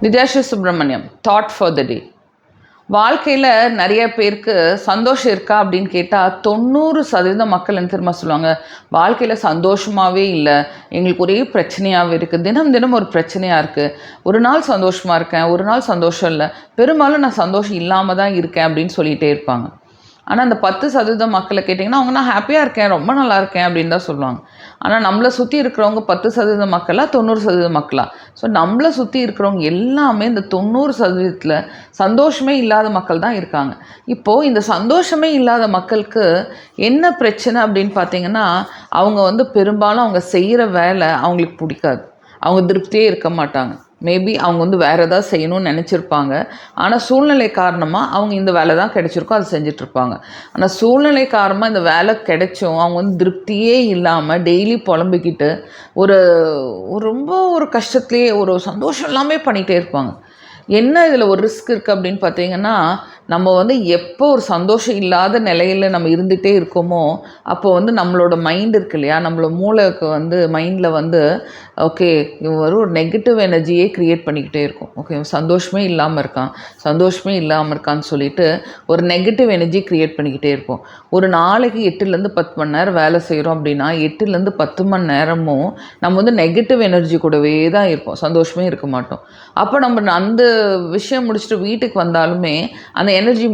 Vidyasri Subramaniam thought for the day. வாழ்க்கையில் நிறைய பேருக்கு சந்தோஷம் இருக்கா அப்படின்னு கேட்டால் 90% மக்கள் என்ன தெரியுமா சொல்லுவாங்க, வாழ்க்கையில் சந்தோஷமாகவே இல்லை, எங்களுக்கு ஒரே பிரச்சனையாகவே இருக்குது, தினம் தினம் ஒரு பிரச்சனையாக இருக்குது, ஒரு நாள் சந்தோஷமாக இருக்கேன், ஒரு நாள் சந்தோஷம் இல்லை, பெரும்பாலும் நான் சந்தோஷம் இல்லாமல் தான் இருக்கேன் அப்படின்னு சொல்லிகிட்டே இருப்பாங்க. ஆனால் அந்த 10% மக்களை கேட்டிங்கன்னா அவங்க நான் ஹாப்பியாக இருக்கேன், ரொம்ப நல்லா இருக்கேன் அப்படின்னு தான் சொல்லுவாங்க. ஆனால் நம்மளை சுற்றி இருக்கிறவங்க 10% மக்களா 90% மக்களா? ஸோ நம்மளை சுற்றி இருக்கிறவங்க எல்லாமே இந்த 90%த்தில் சந்தோஷமே இல்லாத மக்கள் தான் இருக்காங்க. இப்போது இந்த சந்தோஷமே இல்லாத மக்களுக்கு என்ன பிரச்சனை அப்படின்னு பார்த்தீங்கன்னா, அவங்க பெரும்பாலும் அவங்க செய்கிற வேலை அவங்களுக்கு பிடிக்காது, அவங்க திருப்தியே இருக்க மாட்டாங்க. மேபி அவங்க வேறு ஏதாவது செய்யணும்னு நினச்சிருப்பாங்க, ஆனால் சூழ்நிலை காரணமாக அவங்க இந்த வேலை தான் கிடைச்சிருக்கோ அதை செஞ்சிட்ருப்பாங்க. ஆனால் சூழ்நிலை காரணமாக இந்த வேலை கிடைச்சும் அவங்க திருப்தியே இல்லாமல் டெய்லி புலம்பிக்கிட்டு ஒரு ரொம்ப ஒரு கஷ்டத்துலேயே ஒரு சந்தோஷம் எல்லாமே பண்ணிகிட்டே இருப்பாங்க. என்ன இதில் ஒரு ரிஸ்க் இருக்குது அப்படின்னு பார்த்தீங்கன்னா, நம்ம எப்போ ஒரு சந்தோஷம் இல்லாத நிலையில் நம்ம இருந்துகிட்டே இருக்கோமோ அப்போ நம்மளோட மைண்ட் இருக்கு இல்லையா, நம்மளோட மூளைக்கு மைண்டில் ஓகே இவன் ஒரு நெகட்டிவ் எனர்ஜியே க்ரியேட் பண்ணிக்கிட்டே இருக்கும். ஓகே சந்தோஷமே இல்லாமல் இருக்கான்னு சொல்லிட்டு ஒரு நெகட்டிவ் எனர்ஜி க்ரியேட் பண்ணிக்கிட்டே இருக்கும். ஒரு நாளைக்கு 8லேருந்து 10 மணி நேரம் வேலை செய்கிறோம் அப்படின்னா 8லேருந்து 10 மணி நேரமும் நம்ம நெகட்டிவ் எனர்ஜி கூடவே தான் இருப்போம், சந்தோஷமே இருக்க மாட்டோம். அப்போ நம்ம அந்த விஷயம் முடிச்சுட்டு வீட்டுக்கு வந்தாலுமே அந்த எனர்ஜி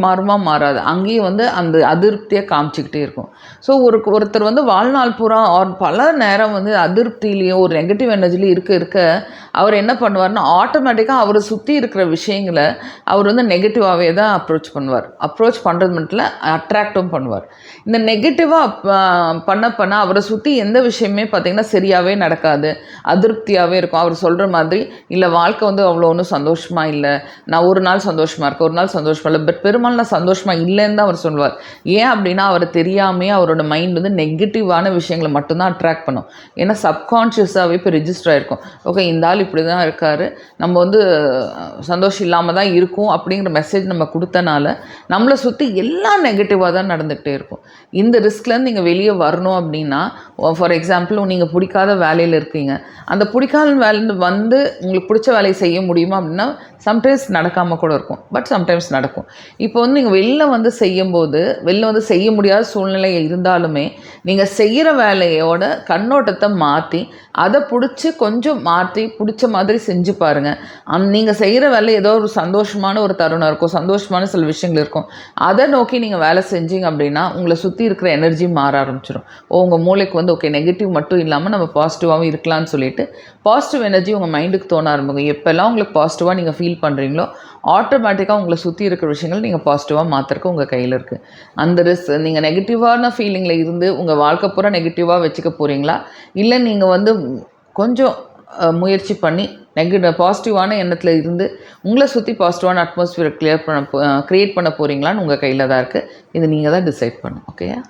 மாறாது, அங்கேயும் அந்த அதிருப்தியை காமிச்சிக்கிட்டே இருக்கும். ஸோ ஒருத்தர் வாழ்நாள் பூரா பல நேரம் அதிருப்தியிலையும் ஒரு நெகட்டிவ் எனர்ஜிலையும் இருக்க அவர் என்ன பண்ணுவார்னா, ஆட்டோமேட்டிக்காக அவரை சுற்றி இருக்கிற விஷயங்களை அவர் நெகட்டிவாகவே தான் அப்ரோச் பண்ணுறது மட்டும் இல்லை, அட்ராக்டும் பண்ணுவார். இந்த நெகட்டிவாக பண்ண அவரை சுற்றி எந்த விஷயமே பார்த்திங்கன்னா சரியாகவே நடக்காது, அதிருப்தியாகவே இருக்கும். அவர் சொல்கிற மாதிரி இல்லை வாழ்க்கை அவ்வளோ ஒன்றும் சந்தோஷமாக இல்லை, நான் ஒரு நாள் சந்தோஷமாக இருக்கேன், ஒரு நாள் சந்தோஷமாக இல்லை, பட் பெரும்பாலும் நான் சந்தோஷமாக இல்லைன்னு தான் அவர் சொல்வார். ஏன் அப்படின்னா அவர் தெரியாமே அவரோட மைண்ட் நெகட்டிவான விஷயங்களை மட்டும்தான் அட்ராக்ட் பண்ணும். ஏன்னா சப்கான்ஷியஸாகவே இப்போ ரிஜிஸ்டர் ஆகிருக்கும். ஓகே இந்த ஆள் இப்படி தான் இருக்கார், நம்ம சந்தோஷம் இல்லாமல் தான் இருக்கும் அப்படிங்கிற மெசேஜ் நம்ம கொடுத்தனால நம்மளை சுற்றி எல்லாம் நெகட்டிவாக தான் நடந்துகிட்டே இருக்கும். இந்த ரிஸ்க்லேருந்து நீங்கள் வெளியே வரணும் அப்படின்னா, ஃபார் எக்ஸாம்பிள் நீங்கள் பிடிக்காத வேலையில் இருக்கீங்க, அந்த பிடிக்காத வேலையிலேருந்து உங்களுக்கு பிடிச்ச வேலையை செய்ய முடியுமா அப்படின்னா சம்டைம்ஸ் நடக்காமல் கூட இருக்கும், பட் சம்டைம்ஸ் நடக்கும். இப்போ நீங்கள் வெளில செய்யும்போது செய்ய முடியாத சூழ்நிலை இருந்தாலுமே நீங்கள் செய்கிற வேலையோட கண்ணோட்டத்தை மாற்றி அதை கொஞ்சம் மாற்றி பிடிச்ச மாதிரி செஞ்சு பாருங்கள். நீங்கள் செய்கிற வேலை ஏதோ ஒரு சந்தோஷமான ஒரு தருணம் இருக்கும், சந்தோஷமான சில விஷயங்கள் இருக்கும், அதை நோக்கி நீங்கள் வேலை செஞ்சீங்க அப்படின்னா உங்களை சுற்றி இருக்கிற எனர்ஜி மாற ஆரம்பிச்சிடும். உங்கள் மூளைக்கு ஓகே நெகட்டிவ் மட்டும் இல்லாமல் நம்ம பாசிட்டிவாகவும் இருக்கலாம்னு சொல்லிட்டு பாசிட்டிவ் எனர்ஜி உங்கள் மைண்டுக்கு தோண ஆரம்பிக்கும். எப்போல்லாம் உங்களுக்கு பாசிட்டிவாக நீங்கள் ஃபீல் பண்ணுறீங்களோ ஆட்டோமேட்டிக்காக உங்களை சுற்றி இருக்கிற விஷயங்கள் நீங்கள் பாசிட்டிவாக மாற்றுறக்கு உங்கள் கையில் இருக்குது. அந்த நீங்கள் நெகட்டிவான ஃபீலிங்கில் இருந்து உங்கள் வாழ்க்கை பூரா நெகட்டிவாக வச்சுக்க போகிறீங்களா, இல்லை நீங்கள் கொஞ்சம் முயற்சி பண்ணி பாசிட்டிவான எண்ணத்தில் இருந்து உங்களை சுற்றி பாசிட்டிவான அட்மாஸ்பியரை க்ரியேட் பண்ண போகிறீங்களான்னு உங்கள் கையில் தான் இருக்குது. இது நீங்கள் தான் டிசைட் பண்ணணும். ஓகேயா?